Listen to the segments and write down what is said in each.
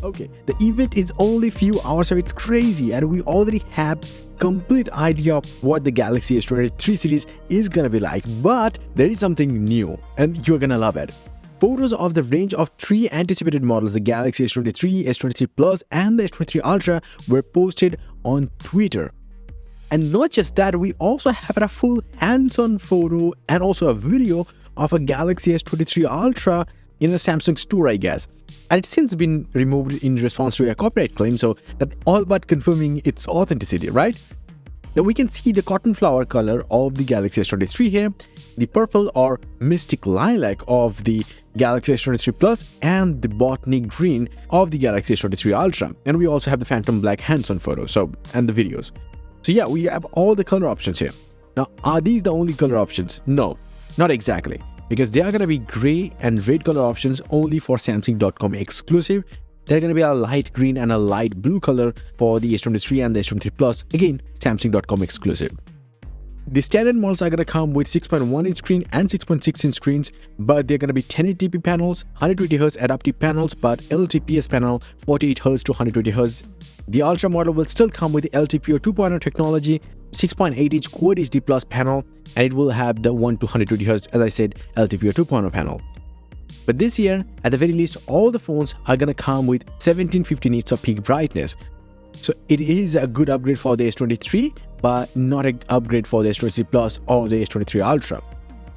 Okay, the event is only few hours away. It's crazy, and we already have complete idea of what the Galaxy S23 series is gonna be like. But there is something new, and you're gonna love it. Photos of the range of 3 anticipated models, the Galaxy S23, S23 Plus, and the S23 Ultra, were posted on Twitter. And not just that, we also have a full hands-on photo and also a video of a Galaxy S23 Ultra in a Samsung store, I guess. And it's since been removed in response to a copyright claim, so that all but confirming its authenticity, right? Now we can see the cotton flower color of the Galaxy S23 here, the purple or mystic lilac of the Galaxy S23 Plus, and the botany green of the Galaxy S23 Ultra. And we also have the phantom black hands-on photo, and the videos. So yeah, we have all the color options here. Now, are these the only color options? No, not exactly, because they are going to be gray and red color options only for Samsung.com exclusive. They're going to be a light green and a light blue color for the S23 and the S23 Plus, again, Samsung.com exclusive. The standard models are going to come with 6.1-inch screen and 6.6-inch screens, but they're going to be 1080p panels, 120Hz adaptive panels, but LTPS panel 48Hz to 120Hz. The Ultra model will still come with the LTPO 2.0 technology, 6.8-inch Quad HD Plus panel, and it will have the 1 to 120Hz, as I said, LTPO 2.0 panel. But this year, at the very least, all the phones are going to come with 1750 nits of peak brightness. So it is a good upgrade for the S23, but not an upgrade for the S23 Plus or the S23 Ultra.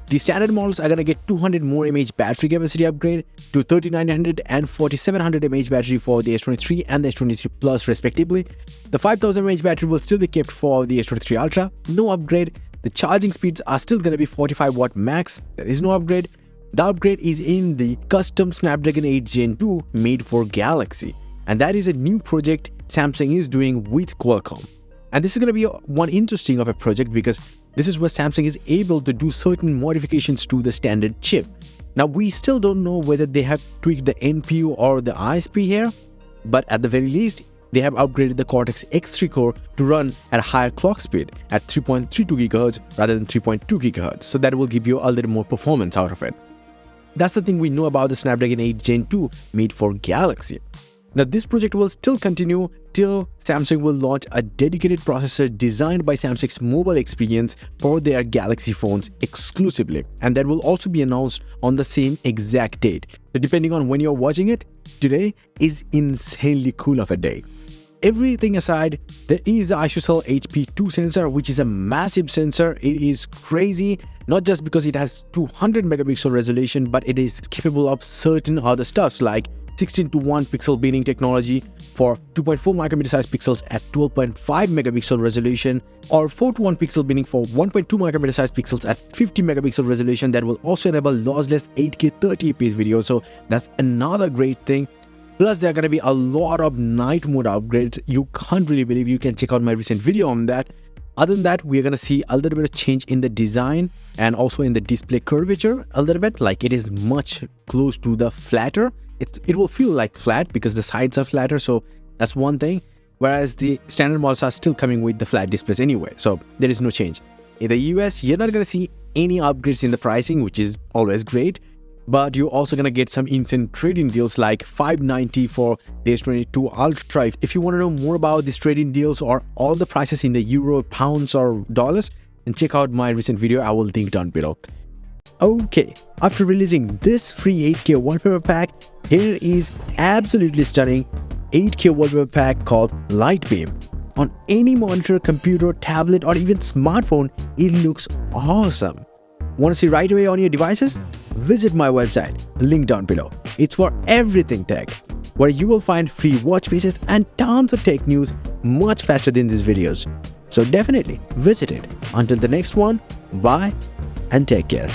The standard models are going to get 200 more mAh battery capacity upgrade to 3900 and 4700 mAh battery for the S23 and the S23 Plus respectively. The 5000 mAh battery will still be kept for the S23 Ultra, no upgrade. The charging speeds are still going to be 45 watt max, there is no upgrade. The upgrade is in the custom Snapdragon 8 Gen 2 made for Galaxy, and that is a new project Samsung is doing with Qualcomm. And this is going to be one interesting of a project because this is where Samsung is able to do certain modifications to the standard chip. Now we still don't know whether they have tweaked the NPU or the ISP here, but at the very least they have upgraded the Cortex X3 core to run at a higher clock speed at 3.32 GHz rather than 3.2 GHz, so that will give you a little more performance out of it. That's the thing we know about the Snapdragon 8 Gen 2 made for Galaxy. Now this project will still continue till Samsung will launch a dedicated processor designed by Samsung's mobile experience for their Galaxy phones exclusively, and that will also be announced on the same exact date. So depending on when you're watching it, today is insanely cool of a day. Everything aside, there is the ISOCELL HP2 sensor, which is a massive sensor. It is crazy, not just because it has 200 megapixel resolution, but it is capable of certain other stuffs like 16:1 pixel binning technology for 2.4 micrometer size pixels at 12.5 megapixel resolution, or 4:1 pixel binning for 1.2 micrometer size pixels at 50 megapixel resolution that will also enable lossless 8K 30fps video. So that's another great thing. Plus, there are going to be a lot of night mode upgrades. You can't really believe. You can check out my recent video on that. Other than that, we're going to see a little bit of change in the design and also in the display curvature a little bit, like it is much close to the flatter. It will feel like flat because the sides are flatter, so that's one thing. Whereas the standard models are still coming with the flat displays anyway, so there is no change. In the US, you're not going to see any upgrades in the pricing, which is always great. But you're also going to get some instant trade-in deals like $590 for the S22 Ultra. If you want to know more about these trade-in deals or all the prices in the euro, pounds or dollars, then check out my recent video. I will link down below. Okay, after releasing this free 8K wallpaper pack, here is absolutely stunning 8K wallpaper pack called Lightbeam. On any monitor, computer, tablet or even smartphone, it looks awesome. Want to see right away on your devices? Visit my website, link down below. It's for everything tech, where you will find free watch faces and tons of tech news much faster than these videos. So definitely visit it. Until the next one, bye and take care.